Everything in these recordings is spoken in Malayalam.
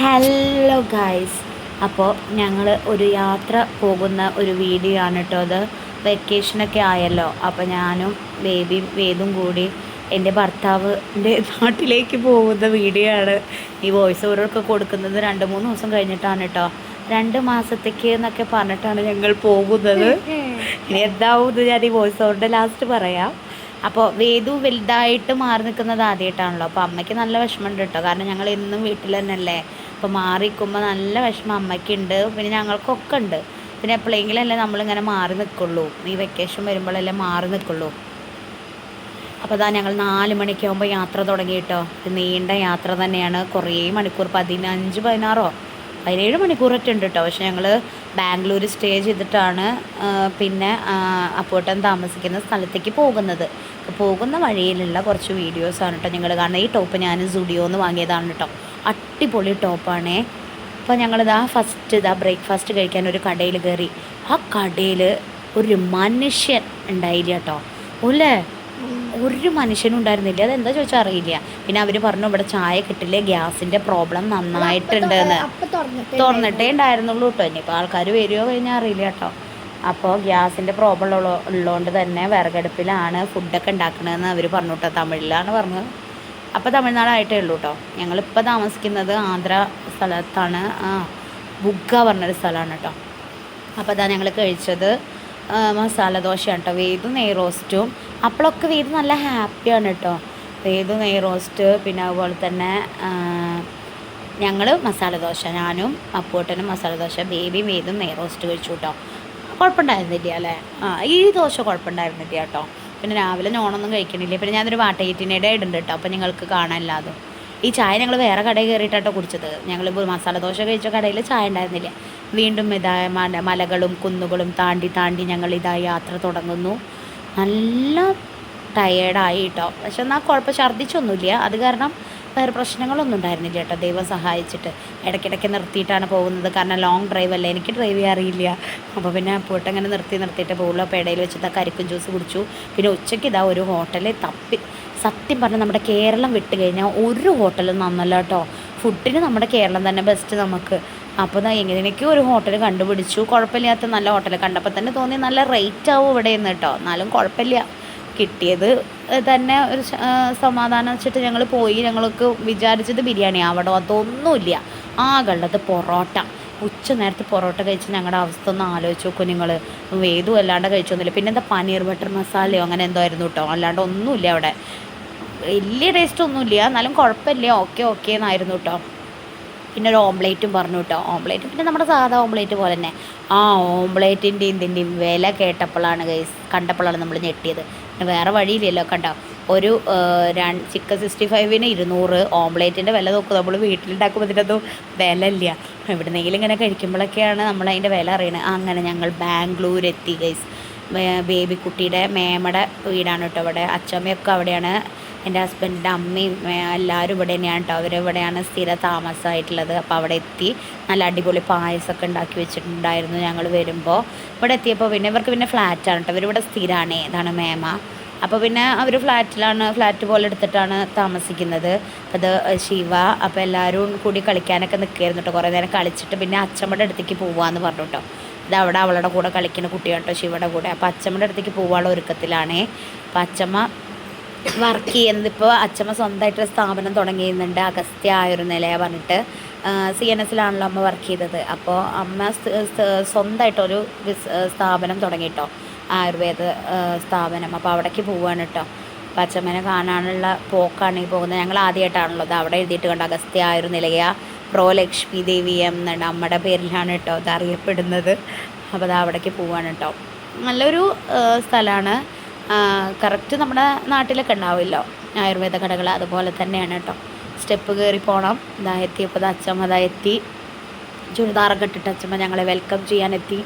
ഹലോ ഗായ്സ്, അപ്പോൾ ഞങ്ങൾ ഒരു യാത്ര പോകുന്ന ഒരു വീഡിയോ ആണ് കേട്ടോ. അത് വെക്കേഷനൊക്കെ ആയല്ലോ. അപ്പോൾ ഞാനും ബേബിയും വേദും കൂടി എൻ്റെ ഭർത്താവിൻ്റെ നാട്ടിലേക്ക് പോകുന്ന വീഡിയോ ആണ്. ഈ വോയിസ് ഓവറൊക്കെ കൊടുക്കുന്നത് 2-3 ദിവസം കഴിഞ്ഞിട്ടാണ് കേട്ടോ. 2 മാസത്തേക്ക് എന്നൊക്കെ പറഞ്ഞിട്ടാണ് ഞങ്ങൾ പോകുന്നത്. ഇനി എന്താവും ഞാൻ ഈ വോയിസ് ഓവറിൻ്റെ ലാസ്റ്റ് പറയാം. അപ്പോൾ വേദു വലുതായിട്ട് മാറി നിൽക്കുന്നത് ആദ്യമായിട്ടാണല്ലോ. അപ്പോൾ അമ്മയ്ക്ക് നല്ല വിഷമമുണ്ട് കേട്ടോ. കാരണം ഞങ്ങൾ എന്നും വീട്ടിൽ തന്നെ അല്ലേ. അപ്പോൾ മാറി നിൽക്കുമ്പോൾ നല്ല വിഷമം അമ്മയ്ക്കുണ്ട്, പിന്നെ ഞങ്ങൾക്കൊക്കെ ഉണ്ട്. പിന്നെ എപ്പോഴെങ്കിലല്ലേ നമ്മളിങ്ങനെ മാറി നിൽക്കുള്ളൂ. ഈ വെക്കേഷൻ വരുമ്പോഴല്ലേ മാറി നിൽക്കുള്ളൂ. അപ്പോൾ അതാ ഞങ്ങൾ 4 മണിക്കാകുമ്പോൾ യാത്ര തുടങ്ങി കേട്ടോ. നീണ്ട യാത്ര തന്നെയാണ്. കുറേ മണിക്കൂർ, 15-16-17 മണിക്കൂറൊക്കെ ഉണ്ട് കേട്ടോ. പക്ഷേ ഞങ്ങൾ ബാംഗ്ലൂർ സ്റ്റേ ചെയ്തിട്ടാണ് പിന്നെ അപ്പോട്ടൻ താമസിക്കുന്ന സ്ഥലത്തേക്ക് പോകുന്നത്. പോകുന്ന വഴിയിലുള്ള കുറച്ച് വീഡിയോസാണ് കേട്ടോ നിങ്ങൾ കാണുന്നത്. ഈ ടോപ്പ് ഞാൻ സുഡിയോന്ന് വാങ്ങിയതാണ് കേട്ടോ. അടിപൊളി ടോപ്പാണേ. അപ്പോൾ ഞങ്ങളിതാ ബ്രേക്ക്ഫാസ്റ്റ് കഴിക്കാൻ ഒരു കടയിൽ കയറി. ആ കടയിൽ ഒരു മനുഷ്യൻ ഉണ്ടായില്ല കേട്ടോ. ഒരു മനുഷ്യനും ഉണ്ടായിരുന്നില്ല. അതെന്താ ചോദിച്ചാൽ അറിയില്ല. പിന്നെ അവർ പറഞ്ഞു ഇവിടെ ചായ കിട്ടില്ലേ, ഗ്യാസിൻ്റെ പ്രോബ്ലം നന്നായിട്ടുണ്ടെന്ന്. തുറന്നിട്ടേ ഉണ്ടായിരുന്നുള്ളൂ കേട്ടോ. ഇനിയിപ്പോൾ ആൾക്കാർ വരുമോ കഴിഞ്ഞാൽ അറിയില്ല കേട്ടോ. അപ്പോൾ ഗ്യാസിൻ്റെ പ്രോബ്ലം ഉള്ളതുകൊണ്ട് തന്നെ വിറകടുപ്പിലാണ് ഫുഡൊക്കെ ഉണ്ടാക്കണതെന്ന് അവർ പറഞ്ഞു കേട്ടോ. തമിഴിലാണ് പറഞ്ഞത്. അപ്പോൾ തമിഴ്നാടായിട്ടേ ഉള്ളൂ കേട്ടോ. ഞങ്ങളിപ്പോൾ താമസിക്കുന്നത് ആന്ധ്ര സ്ഥലത്താണ്. ബുഗ്ഗ പറഞ്ഞൊരു സ്ഥലമാണ് കേട്ടോ. അപ്പോൾ അതാ ഞങ്ങൾ കഴിച്ചത് മസാല ദോശയാണ് കേട്ടോ. വേദു നെയ് റോസ്റ്റും. അപ്പോഴൊക്കെ വേദു നല്ല ഹാപ്പിയാണ് കേട്ടോ. വേദു നെയ് റോസ്റ്റ്, പിന്നെ അതുപോലെ തന്നെ ഞങ്ങൾ മസാല ദോശ, ഞാനും അപ്പൂട്ടനും മസാല ദോശ, ബേബിയും വേദും നെയ് റോസ്റ്റ് കഴിച്ചു കേട്ടോ. കുഴപ്പമുണ്ടായിരുന്നില്ല അല്ലേ? ഈ ദോശ കുഴപ്പമുണ്ടായിരുന്നില്ല കേട്ടോ. പിന്നെ രാവിലെ നോണൊന്നും കഴിക്കണില്ല. പിന്നെ ഞാനൊരു വാട്ടയിറ്റിനയുടെ ഇടുന്നുണ്ട് കേട്ടോ. അപ്പോൾ നിങ്ങൾക്ക് കാണാനില്ലാതും. ഈ ചായ ഞങ്ങൾ വേറെ കടയിൽ കയറിയിട്ടാട്ടോ കുടിച്ചത്. ഞങ്ങൾ മസാല ദോശ കഴിച്ച കടയിൽ ചായ ഉണ്ടായിരുന്നില്ല. വീണ്ടും ഇതായ മലകളും കുന്നുകളും താണ്ടി ഞങ്ങൾ ഇതായി യാത്ര തുടങ്ങുന്നു. നല്ല ടയേർഡായി കേട്ടോ. പക്ഷെ എന്നാൽ കുഴപ്പം, ഛർദ്ദിച്ചൊന്നുമില്ല. അത് കാരണം വേറെ പ്രശ്നങ്ങളൊന്നും ഉണ്ടായിരുന്നില്ല കേട്ടോ. ദൈവം സഹായിച്ചിട്ട്. ഇടയ്ക്കിടയ്ക്ക് നിർത്തിയിട്ടാണ് പോകുന്നത്. കാരണം ലോങ് ഡ്രൈവ് അല്ലേ, എനിക്ക് ഡ്രൈവ് ചെയ്യാൻ അറിയില്ല. അപ്പോൾ പിന്നെ പോയിട്ട് അങ്ങനെ നിർത്തിയിട്ട് പോകുള്ളൂ. അപ്പോൾ ഇടയിൽ വെച്ചിട്ട് കരിക്കും ജ്യൂസ് കുടിച്ചു. പിന്നെ ഉച്ചയ്ക്ക് ഇതാ ഒരു ഹോട്ടലിൽ സത്യം പറഞ്ഞാൽ നമ്മുടെ കേരളം വിട്ട് കഴിഞ്ഞാൽ ഒരു ഹോട്ടലും നന്നല്ല കേട്ടോ. ഫുഡിന് നമ്മുടെ കേരളം തന്നെ ബെസ്റ്റ് നമുക്ക്. അപ്പോൾ ഇതാ എങ്ങനെയൊക്കെയോ ഒരു ഹോട്ടൽ കണ്ടുപിടിച്ചു. കുഴപ്പമില്ലാത്ത നല്ല ഹോട്ടൽ കണ്ടപ്പോൾ തന്നെ തോന്നി നല്ല റേറ്റ് ആവും ഇവിടെ നിന്ന് കേട്ടോ. എന്നാലും കുഴപ്പമില്ല, കിട്ടിയത് തന്നെ ഒരു സമാധാനം വെച്ചിട്ട് ഞങ്ങൾ പോയി. ഞങ്ങൾക്ക് വിചാരിച്ചത് ബിരിയാണി, അവിടെ അതൊന്നുമില്ല. ആകെയുള്ളത് പൊറോട്ട. ഉച്ച നേരത്ത് പൊറോട്ട കഴിച്ച് ഞങ്ങളുടെ അവസ്ഥ ഒന്ന് ആലോചിച്ച് നോക്കും നിങ്ങൾ. വേദു അല്ലാണ്ട് കഴിച്ചൊന്നുമില്ല. പിന്നെ എന്താ പനീർ ബട്ടർ മസാലയോ അങ്ങനെ എന്തോ ആയിരുന്നു കേട്ടോ. അല്ലാണ്ട് ഒന്നുമില്ല അവിടെ. വലിയ ടേസ്റ്റ് ഒന്നുമില്ല, എന്നാലും കുഴപ്പമില്ല, ഓക്കെ എന്നായിരുന്നു കേട്ടോ. പിന്നെ ഒരു ഓംലേറ്റും പറഞ്ഞു കേട്ടോ. ഓംലേറ്റ് പിന്നെ നമ്മുടെ സാധാ ഓംലേറ്റ് പോലെ തന്നെ. ആ ഓംലേറ്റിൻ്റെയും ഇതിൻ്റെയും വില കണ്ടപ്പോഴാണ് നമ്മൾ ഞെട്ടിയത്. പിന്നെ വേറെ വഴിയില്ലല്ലോ കണ്ടോ. ഒരു ചിക്കൻ 65-ന് 200. ഓംലേറ്റിൻ്റെ വില നോക്കും. നമ്മൾ വീട്ടിലുണ്ടാക്കുമ്പോൾ ഇതിനൊന്നും വില ഇല്ല. എവിടുന്നെങ്കിലും ഇങ്ങനെ കഴിക്കുമ്പോഴൊക്കെയാണ് നമ്മളതിൻ്റെ വില അറിയണത്. അങ്ങനെ ഞങ്ങൾ ബാംഗ്ലൂർ എത്തി ഗൈസ്. ബേബിക്കുട്ടിയുടെ മേമയുടെ വീടാണ് കേട്ടോ ഇവിടെ. അച്ചമ്മയൊക്കെ അവിടെയാണ്. എൻ്റെ ഹസ്ബൻഡിൻ്റെ അമ്മയും എല്ലാവരും ഇവിടെ തന്നെയാണ് കേട്ടോ. അവരിവിടെയാണ് സ്ഥിര താമസമായിട്ടുള്ളത്. അപ്പോൾ അവിടെ എത്തി. നല്ല അടിപൊളി പായസമൊക്കെ ഉണ്ടാക്കി വെച്ചിട്ടുണ്ടായിരുന്നു ഞങ്ങൾ വരുമ്പോൾ. ഇവിടെ എത്തിയപ്പോൾ പിന്നെ ഇവർക്ക് പിന്നെ ഫ്ലാറ്റാണ് കേട്ടോ. ഇവരിവിടെ സ്ഥിരമാണ്. ഇതാണ് മേമ. അപ്പോൾ പിന്നെ അവർ ഫ്ലാറ്റ് പോലെ എടുത്തിട്ടാണ് താമസിക്കുന്നത്. അത് ശിവ. അപ്പോൾ എല്ലാവരും കൂടി കളിക്കാനൊക്കെ നിൽക്കുകയായിരുന്നു കേട്ടോ. കുറേ നേരം കളിച്ചിട്ട് പിന്നെ അച്ചമ്മയുടെ അടുത്തേക്ക് പോവാമെന്ന് പറഞ്ഞു കേട്ടോ. ഇത് അവിടെ അവളുടെ കൂടെ കളിക്കുന്ന കുട്ടിയാണ് കേട്ടോ, ശിവയുടെ കൂടെ. അപ്പോൾ അച്ചമ്മയുടെ അടുത്തേക്ക് പോകാനുള്ള ഒരുക്കത്തിലാണേ. അപ്പോൾ അച്ചമ്മ വർക്ക് ചെയ്യുന്നത് ഇപ്പോൾ അച്ചമ്മ സ്വന്തമായിട്ടൊരു സ്ഥാപനം തുടങ്ങിയിരുന്നുണ്ട്. അഗസ്ത്യ ആയുർനിലയ പറഞ്ഞിട്ട്. CNSലാണല്ലോ അമ്മ വർക്ക് ചെയ്തത്. അപ്പോൾ അമ്മ സ്വന്തമായിട്ടൊരു സ്ഥാപനം തുടങ്ങിയിട്ടോ, ആയുർവേദ സ്ഥാപനം. അപ്പോൾ അവിടേക്ക് പോവുകയാണ് കേട്ടോ. അപ്പോൾ അച്ചമ്മനെ കാണാനുള്ള പോക്കാണ് ഈ പോകുന്നത്. ഞങ്ങൾ ആദ്യമായിട്ടാണല്ലോ അത് അവിടെ എഴുതിയിട്ട് കണ്ടോ. അഗസ്ത്യ ആയുർനിലയ പ്രോ ലക്ഷ്മി ദേവി എന്നുണ്ട് അമ്മയുടെ പേരിലാണ് കേട്ടോ അത് അറിയപ്പെടുന്നത്. അപ്പോൾ അത് അവിടേക്ക് പോവുകയാണ് കേട്ടോ. നല്ലൊരു സ്ഥലമാണ്. കറക്റ്റ് നമ്മുടെ നാട്ടിലൊക്കെ ഉണ്ടാവില്ലോ ആയുർവേദ കടകൾ, അതുപോലെ തന്നെയാണ് കേട്ടോ. സ്റ്റെപ്പ് കയറി പോകണം. എത്തിയപ്പോൾ അച്ചമ്മ എത്തി. ചുരിദാറൊക്കെ ഇട്ടിട്ട് അച്ചമ്മ ഞങ്ങളെ വെൽക്കം ചെയ്യാൻ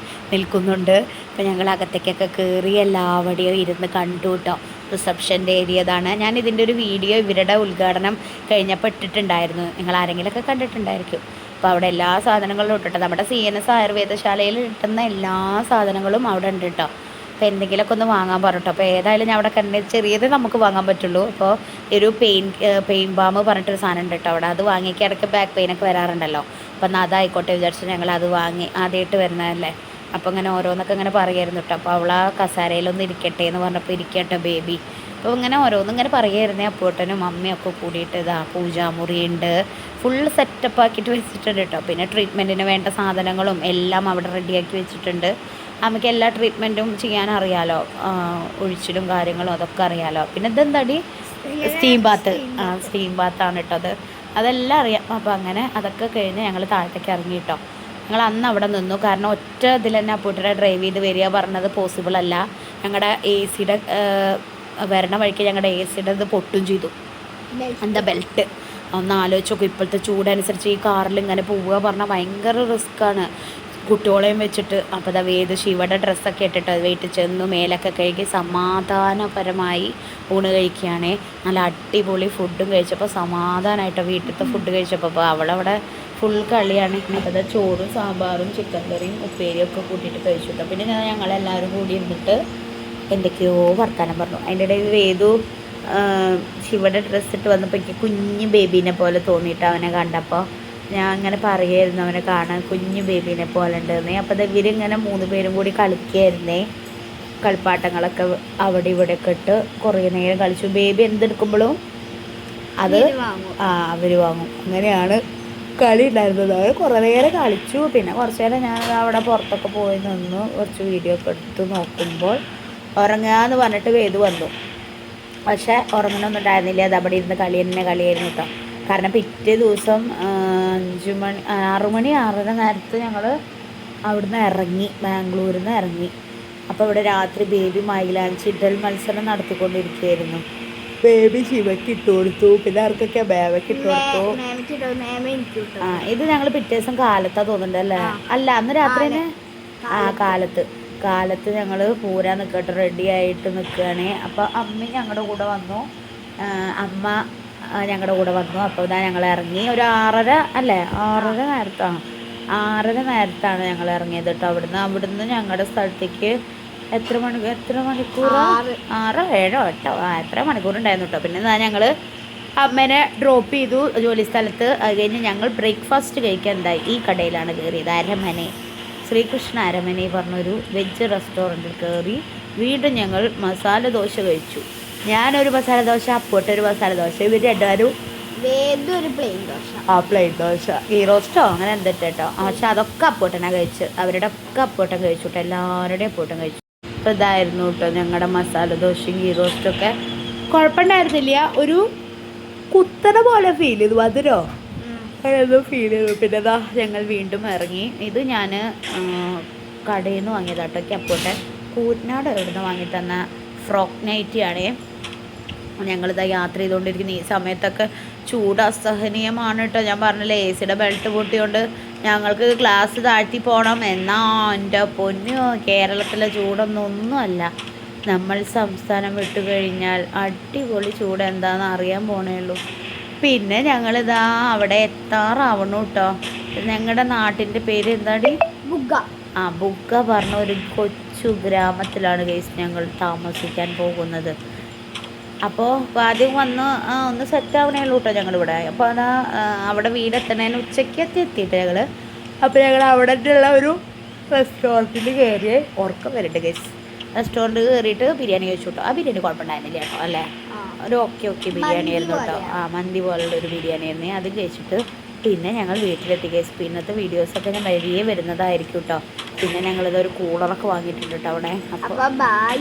നിൽക്കുന്നുണ്ട്. അപ്പോൾ ഞങ്ങൾ അകത്തേക്കൊക്കെ കയറി എല്ലാവടെയും ഇരുന്ന് കണ്ടു കേട്ടോ. റിസപ്ഷൻ്റെ ഏരിയ ഇതാണ്. ഞാൻ ഇതിൻ്റെ ഒരു വീഡിയോ ഇവരുടെ ഉദ്ഘാടനം കഴിഞ്ഞപ്പോൾ ഇട്ടിട്ടുണ്ടായിരുന്നു. നിങ്ങൾ ആരെങ്കിലുമൊക്കെ കണ്ടിട്ടുണ്ടായിരിക്കും. അപ്പോൾ അവിടെ എല്ലാ സാധനങ്ങളും ഇട്ടിട്ട് നമ്മുടെ CNS ആയുർവേദശാലയിൽ കിട്ടുന്ന എല്ലാ സാധനങ്ങളും അവിടെ ഉണ്ട് കേട്ടോ. അപ്പോൾ എന്തെങ്കിലുമൊക്കെ ഒന്ന് വാങ്ങാൻ പറഞ്ഞിട്ടോ. അപ്പോൾ ഏതായാലും ഞാൻ അവിടെ കണ്ട് ചെറിയത് നമുക്ക് വാങ്ങാൻ പറ്റുള്ളൂ. അപ്പോൾ ഒരു പെയിൻ ബാം പറഞ്ഞിട്ടൊരു സാധനം ഉണ്ട് കേട്ടോ അവിടെ. അത് വാങ്ങിക്ക് ഇടയ്ക്ക് ബാക്ക് പെയിനൊക്കെ വരാറുണ്ടല്ലോ. അപ്പോൾ എന്നാൽ അതായിക്കോട്ടെ വിചാരിച്ചു ഞങ്ങൾ അത് വാങ്ങി. ആദ്യമായിട്ട് വരുന്നതല്ലേ. അപ്പോൾ ഇങ്ങനെ ഓരോന്നൊക്കെ ഇങ്ങനെ പറയായിരുന്നു കേട്ടോ. അപ്പോൾ അവൾ ആ കസാരയിലൊന്ന് ഇരിക്കട്ടെ എന്ന് പറഞ്ഞപ്പോൾ ഇരിക്കട്ടെ ബേബി. അപ്പോൾ ഇങ്ങനെ ഓരോന്നും ഇങ്ങനെ പറയായിരുന്നേ. അപ്പോട്ടനും അമ്മയൊക്കെ കൂടിയിട്ട് ഇതാ പൂജാമുറി ഉണ്ട്, ഫുൾ സെറ്റപ്പ് ആക്കിയിട്ട് വെച്ചിട്ടുണ്ട് കേട്ടോ. പിന്നെ ട്രീറ്റ്മെൻറ്റിന് വേണ്ട സാധനങ്ങളും എല്ലാം അവിടെ റെഡിയാക്കി വെച്ചിട്ടുണ്ട്. അമ്മയ്ക്ക് എല്ലാ ട്രീറ്റ്മെൻറ്റും ചെയ്യാൻ അറിയാലോ, ഒഴിച്ചിലും കാര്യങ്ങളും അതൊക്കെ അറിയാലോ. പിന്നെ ഇതെന്താടി സ്റ്റീം ബാത്ത്, സ്റ്റീം ബാത്താണ് കേട്ടോ അത്. അതെല്ലാം അറിയാം. അപ്പോൾ അങ്ങനെ അതൊക്കെ കഴിഞ്ഞ് ഞങ്ങൾ താഴത്തേക്ക് ഇറങ്ങി കേട്ടോ. ഞങ്ങൾ അന്ന് അവിടെ നിന്നു. കാരണം ഒറ്റ ഇതിൽ തന്നെ അപ്പൂട്ടരെ ഡ്രൈവ് ചെയ്ത് വരിക പറഞ്ഞത് പോസിബിൾ അല്ല. ഞങ്ങളുടെ AC വരണ വഴിക്ക് ഞങ്ങളുടെ AC ഇത് പൊട്ടും ചെയ്തു, എന്താ ബെൽറ്റ്. ഒന്ന് ആലോചിച്ച് നോക്കും, ഇപ്പോഴത്തെ ചൂടനുസരിച്ച് ഈ കാറിൽ ഇങ്ങനെ പോവുക പറഞ്ഞാൽ ഭയങ്കര റിസ്ക്കാണ് കുട്ടികളെയും വെച്ചിട്ട്. അപ്പോൾ അതാ വേദ ശിവയുടെ ഡ്രസ്സൊക്കെ ഇട്ടിട്ട് വീട്ടിൽ ചെന്ന് മേലൊക്കെ കഴുകി സമാധാനപരമായി ഊണ് കഴിക്കുകയാണേ. നല്ല അടിപൊളി ഫുഡും കഴിച്ചപ്പോൾ സമാധാനമായിട്ടോ വീട്ടിലത്തെ ഫുഡ് കഴിച്ചപ്പോൾ. അപ്പോൾ അവളവിടെ ഫുൾ കളിയാണ്. അപ്പോൾ അത് ചോറും സാമ്പാറും ചിക്കൻ കറിയും ഉപ്പേരിയും ഒക്കെ കൂട്ടിയിട്ട് കഴിച്ചിട്ടോ. പിന്നെ ഞങ്ങളെല്ലാവരും കൂടി ഇരുന്നിട്ട് എന്തൊക്കെയോ വർത്താനം പറഞ്ഞു. അതിൻ്റെ ഇടയിൽ വേദു ശിവയുടെ ഡ്രസ്സ് ഇട്ട് വന്നപ്പോൾ എനിക്ക് കുഞ്ഞു ബേബീനെ പോലെ തോന്നിയിട്ട് അവനെ കണ്ടപ്പോൾ ഞാൻ അങ്ങനെ പറയായിരുന്നു അവനെ കാണാൻ കുഞ്ഞു ബേബീനെ പോലെ ഉണ്ടെന്നേ. അപ്പോൾ ഇവരിങ്ങനെ 3 പേരും കൂടി കളിക്കുകയായിരുന്നേ. കളിപ്പാട്ടങ്ങളൊക്കെ അവിടെ ഇവിടെയൊക്കെ ഇട്ട് കുറേ നേരം കളിച്ചു. ബേബി എന്തെടുക്കുമ്പോഴും അത് അവർ വാങ്ങും. അങ്ങനെയാണ് കളി ഉണ്ടായിരുന്നത്. അവർ കുറേ നേരം കളിച്ചു. പിന്നെ കുറച്ച് നേരം ഞാൻ അവിടെ പുറത്തൊക്കെ പോയി നിന്ന് കുറച്ച് വീഡിയോ ഒക്കെ എടുത്ത് നോക്കുമ്പോൾ ഉറങ്ങാന്ന് പറഞ്ഞിട്ട് വേദു വന്നു. പക്ഷേ ഉറങ്ങണമൊന്നും ഉണ്ടായിരുന്നില്ല. അത് അവിടെ ഇരുന്ന് കളിയായിരുന്നു കേട്ടോ. കാരണം പിറ്റേ ദിവസം 6 മണി 6:30 നേരത്ത് ഞങ്ങൾ അവിടുന്ന് ഇറങ്ങി, ബാംഗ്ലൂരിൽ നിന്ന് ഇറങ്ങി. അപ്പോൾ ഇവിടെ രാത്രി ബേബി മൈലാഞ്ചി ഇടൽ മത്സരം നടത്തിക്കൊണ്ടിരിക്കുകയായിരുന്നു. ബേബി ശിവയ്ക്ക് ഇട്ട് കൊടുത്തു, പിന്നെ ആർക്കൊക്കെ ബേബയ്ക്ക് ഇട്ട് കൊടുത്തു. ഇത് ഞങ്ങൾ പിറ്റേ ദിവസം കാലത്താണ് തോന്നുന്നുണ്ട് അല്ലേ? അല്ല, അന്ന് രാത്രി തന്നെ കാലത്ത് ഞങ്ങൾ പൂരാൻ നിൽക്കട്ടെ റെഡി ആയിട്ട് നിൽക്കുകയാണ്. അപ്പോൾ അമ്മ ഞങ്ങളുടെ കൂടെ വന്നു, അമ്മ ഞങ്ങളുടെ കൂടെ വന്നു. അപ്പോൾ ഇതാ ഞങ്ങൾ ഇറങ്ങി. ഒരു 6:30 അല്ലേ, 6:30 നേരത്താണ് ഞങ്ങൾ ഇറങ്ങിയത് കേട്ടോ. അവിടുന്ന് ഞങ്ങളുടെ സ്ഥലത്തേക്ക് എത്ര മണിക്കൂർ 6, 7, 8 എത്ര മണിക്കൂറുണ്ടായിരുന്നു കേട്ടോ. പിന്നെ ഞങ്ങൾ അമ്മേനെ ഡ്രോപ്പ് ചെയ്തു ജോലി സ്ഥലത്ത്. അത് കഴിഞ്ഞ് ഞങ്ങൾ ബ്രേക്ക്ഫാസ്റ്റ് കഴിക്കാൻ എന്തായി ഈ കടയിലാണ് കയറിയത്. അരമനെ, ശ്രീകൃഷ്ണ അരമനെ പറഞ്ഞൊരു വെജ് റെസ്റ്റോറൻറ്റിൽ കയറി. വീണ്ടും ഞങ്ങൾ മസാല ദോശ കഴിച്ചു. ഞാനൊരു മസാല ദോശ, അപ്പോട്ടൊരു മസാല ദോശ, ഇവർ രണ്ടുപേരും ഒരു പ്ലെയിൻ ദോശ. പ്ലെയിൻ ദോശ, ഗീ റോസ്റ്റോ അങ്ങനെ എന്തിട്ട് കേട്ടോ. പക്ഷെ അതൊക്കെ അപ്പോട്ടനാണ് കഴിച്ച്. അവരുടെ ഒക്കെ അപ്പോട്ടൻ കഴിച്ചു കേട്ടോ, എല്ലാവരുടെയും അപ്പോട്ടൻ കഴിച്ചു. അപ്പോൾ ഇതായിരുന്നു കേട്ടോ ഞങ്ങളുടെ മസാല ദോശയും ഗീ റോസ്റ്റും ഒക്കെ. കുഴപ്പമുണ്ടായിരുന്നില്ല, ഒരു കുത്തണ പോലെ ഫീൽ ചെയ്തു, മധുരോ അതൊന്നും ഫീൽ ചെയ്തു. പിന്നെ ഇതാ ഞങ്ങൾ വീണ്ടും ഇറങ്ങി. ഇത് ഞാൻ കടയിൽ നിന്ന് വാങ്ങിയതാട്ടോ. അപ്പോട്ടെ കൂറ്റനാട് എവിടെ നിന്ന് വാങ്ങി തന്ന ഫ്രോക്ക് നൈറ്റിയാണേ. ഞങ്ങളിതാ യാത്ര ചെയ്തുകൊണ്ടിരിക്കുന്ന ഈ സമയത്തൊക്കെ ചൂട് അസഹനീയമാണ് കേട്ടോ. ഞാൻ പറഞ്ഞില്ലേ AC ബെൽറ്റ് പൊട്ടിയോണ്ട് ഞങ്ങൾക്ക് ക്ലാസ് താഴ്ത്തി പോകണം. എന്നാ എൻ്റെ പൊന്നു, കേരളത്തിലെ ചൂടൊന്നൊന്നുമല്ല. നമ്മൾ സംസ്ഥാനം വിട്ടു കഴിഞ്ഞാൽ അടിപൊളി ചൂട് എന്താണെന്ന് അറിയാൻ പോണേ ഉള്ളൂ. പിന്നെ ഞങ്ങളിതാ അവിടെ എത്താറാവണു കേട്ടോ. ഞങ്ങളുടെ നാട്ടിൻ്റെ പേര് എന്താടി? ബുഗ്ഗ. ബുഗ്ഗ പറഞ്ഞ ഒരു കൊച്ചു ഗ്രാമത്തിലാണ് ഗൈസ് ഞങ്ങൾ താമസിക്കാൻ പോകുന്നത്. അപ്പോൾ ആദ്യം വന്ന് ഒന്ന് സെറ്റ് ആവണേ ഉള്ളൂ കേട്ടോ ഞങ്ങളിവിടെ. അപ്പോൾ അതാ അവിടെ വീടെത്തണേന് ഉച്ചയ്ക്ക് എത്തിയിട്ട് ഞങ്ങൾ. അപ്പോൾ ഞങ്ങൾ അവിടെ ഉള്ള ഒരു റെസ്റ്റോറൻറ്റിൽ കയറി. ഉറക്കം വരട്ടെ ഗൈസ്. റെസ്റ്റോറൻറ്റ് കയറിയിട്ട് ബിരിയാണി കഴിച്ചു കേട്ടോ. ആ ബിരിയാണി കുഴപ്പമുണ്ടായിരുന്നില്ല കേട്ടോ, അല്ലേ? ഒരു ഓക്കെ ബിരിയാണി ആയിരുന്നു കേട്ടോ. മന്തി പോലുള്ള ഒരു ബിരിയാണി ആയിരുന്നു. അത് കഴിച്ചിട്ട് പിന്നെ ഞങ്ങൾ വീട്ടിലെത്തി ഗൈസ്. പിന്നത്തെ വീഡിയോസൊക്കെ ഞാൻ വഴിയേ വരുന്നതായിരിക്കും കേട്ടോ. പിന്നെ ഞങ്ങളിതൊരു കൂളറൊക്കെ വാങ്ങിയിട്ടുണ്ട് കേട്ടോ അവിടെ. അപ്പോൾ ബൈ.